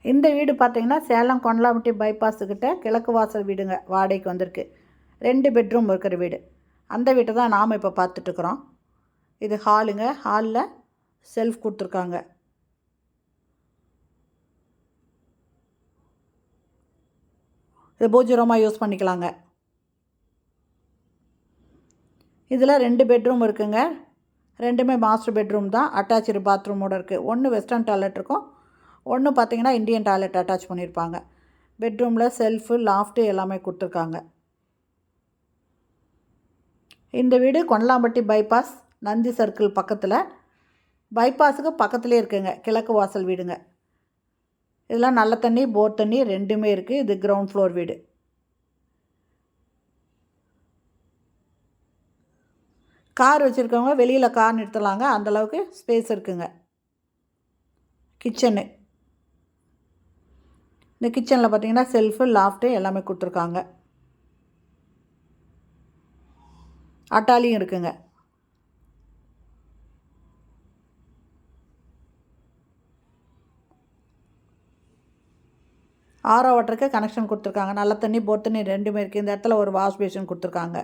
இந்த வீடு பார்த்திங்கன்னா சேலம் கொண்டலாம்பட்டி பைபாஸுக்கிட்ட கிழக்கு வாசல் வீடுங்க, வாடகைக்கு வந்திருக்கு. 2 பெட்ரூம் இருக்கிற வீடு. அந்த வீட்டை தான் நாம் இப்போ பார்த்துட்ருக்குறோம். இது ஹாலுங்க. ஹாலில் செல்ஃப் கொடுத்துருக்காங்க. இது பூஜை ரூமாக யூஸ் பண்ணிக்கலாங்க. இதில் 2 பெட்ரூம் இருக்குங்க. 2மே மாஸ்டர் பெட்ரூம் தான். அட்டாச்சு பாத்ரூமோடு இருக்குது. ஒன்று வெஸ்டர்ன் டாய்லெட் இருக்கும், ஒன்று பார்த்திங்கன்னா இந்தியன் டாய்லெட் அட்டாச் பண்ணியிருப்பாங்க. பெட்ரூமில் செல்ஃபு, லாஃப்ட்டு எல்லாமே கொடுத்துருக்காங்க. இந்த வீடு கொண்டலாம்பட்டி பைபாஸ், நந்தி சர்க்கிள் பக்கத்தில், பைபாஸுக்கு பக்கத்துலேயே இருக்குங்க. கிழக்கு வாசல் வீடுங்க. இதெல்லாம் நல்ல தண்ணி, போர் தண்ணி 2மே இருக்குது. இது கிரவுண்ட் ஃப்ளோர் வீடு. கார் வச்சுருக்கவங்க வெளியில் கார் நிறுத்தலாங்க, அந்தளவுக்கு ஸ்பேஸ் இருக்குங்க. கிச்சனு, இந்த கிச்சனில் பார்த்திங்கன்னா செல்ஃபு, லாஃப்ட்டு எல்லாமே கொடுத்துருக்காங்க. அட்டாலியும் இருக்குங்க. ஆரோ வாட்டருக்கு கனெக்ஷன் கொடுத்துருக்காங்க. நல்ல தண்ணி, போர் தண்ணி 2மே இருக்குது. இந்த இடத்துல ஒரு வாஷ் பேஷன் கொடுத்துருக்காங்க.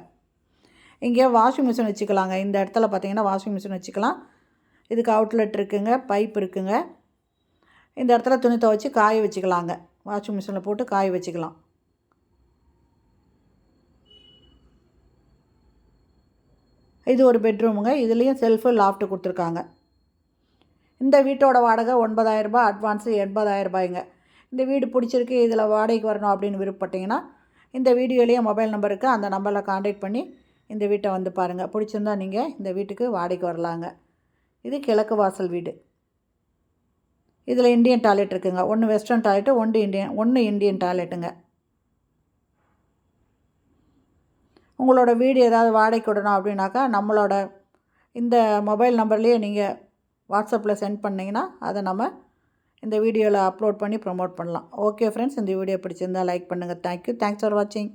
இங்கே வாஷிங் மிஷின் வச்சுக்கலாங்க. இந்த இடத்துல பார்த்திங்கன்னா வாஷிங் மிஷின் வச்சுக்கலாம். இதுக்கு அவுட்லெட் இருக்குங்க, பைப் இருக்குங்க. இந்த இடத்துல துணி துவைச்சி காய வச்சுக்கலாங்க. வாஷிங் மிஷினில் போட்டு காய வச்சுக்கலாம். இது ஒரு பெட்ரூமுங்க. இதுலேயும் செல்ஃபு, லாஃப்ட்டு கொடுத்துருக்காங்க. இந்த வீட்டோட வாடகை 9,000 ரூபாய், அட்வான்ஸு 80,000 ரூபாய்ங்க. இந்த வீடு பிடிச்சிருக்கு, இதில் வாடகைக்கு வரணும் அப்படின்னு விருப்பப்பட்டிங்கன்னா இந்த வீடியோலேயே மொபைல் நம்பர் இருக்குது, அந்த நம்பரில் கான்டாக்ட் பண்ணி இந்த வீட்டை வந்து பாருங்கள். பிடிச்சிருந்தா நீங்கள் இந்த வீட்டுக்கு வாடகைக்கு வரலாங்க. இது கிழக்கு வாசல் வீடு. இதில் இந்தியன் டாய்லெட் இருக்குங்க. ஒன்று வெஸ்டர்ன் டாய்லெட்டு, ஒன்று இந்தியன் டாய்லெட்டுங்க. உங்களோட வீடு ஏதாவது வாடகைக்கு விடணும் அப்படின்னாக்கா நம்மளோட இந்த மொபைல் நம்பர்லேயே நீங்கள் வாட்ஸ்அப்பில் சென்ட் பண்ணிங்கன்னா அதை நம்ம இந்த வீடியோவில் அப்லோட் பண்ணி ப்ரமோட் பண்ணலாம். ஓகே ஃப்ரெண்ட்ஸ், இந்த வீடியோ பிடிச்சிருந்தால் லைக் பண்ணுங்கள். தேங்க்யூ. தேங்க்ஸ் ஃபார் வாட்சிங்.